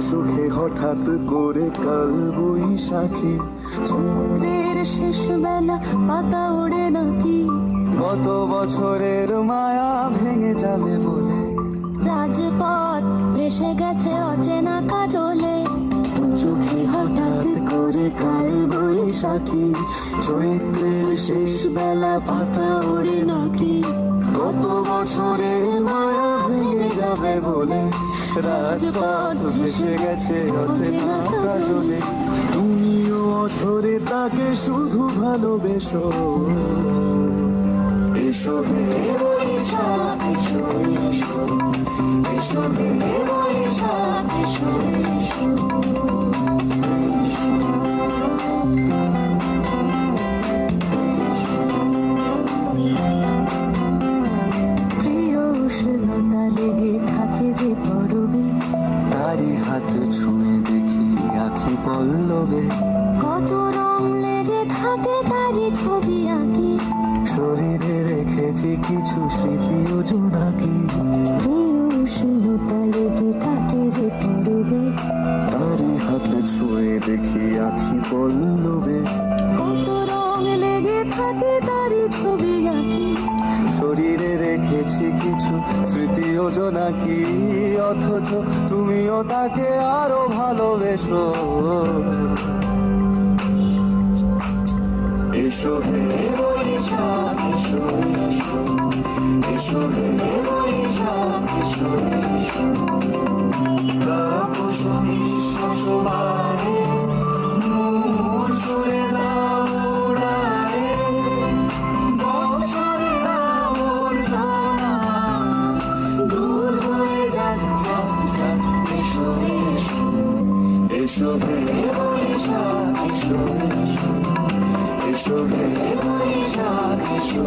চোখে হঠাৎ করে কাল বৈশাখী, চৈত্রের শেষ বেলা পাতা ওড়ে নাকি, গত বছরের মায়া ভেঙে যাবে বলে, রাজপথ ভেসে গেছে অচেনা কাজলে, চোখে হঠাৎ করে কাল বৈশাখী, চৈত্রের শেষ বেলা পাতা ওড়ে নাকি, গত বছরের মায়া ভেঙে যাবে বলে, রাজপথ ভেসে গেছে অচেনা কাজলে। তুমিও অঝরে তাকে শুধু ভালোবেসো, এসো হে বৈশাখ এসো এসো, এসো হে বৈশাখ এসো এসো। প্রিয় উষ্ণতা লেগে থাকে যে পরবে, তারি হাত ছুঁয়ে দেখি আখি পল্লবে, কত রং লেগে থাকে তারই ছবি আঁকি, শরীরে রেখেছি কিছু স্মৃতি ও জোনাকি, প্রিয় উষ্ণতা লেগে থাকে যে পরবে, তারি হাত ছুঁয়ে দেখি আখি পল্লবে, কত রং লেগে থাকে তারই ছবি আঁকি, শরীরে রেখেছি কিছু স্মৃতি ও জোনাকি, অথচ তুমিও তাকে আরো ভালোবেসো, এসো হে বৈশাখ এসো এসো, এসো হে বৈশাখ এসো এসো। তাপস নিঃশ্বাস বাড়ে, মোর সুরে দাও উড়ায়ে, বছরের আবর্জনা দূর হয়ে যাক যাক যাক, এসো এসো, এসো হে বৈশাখ এসো এসো, এসো হে বৈশাখ এসো।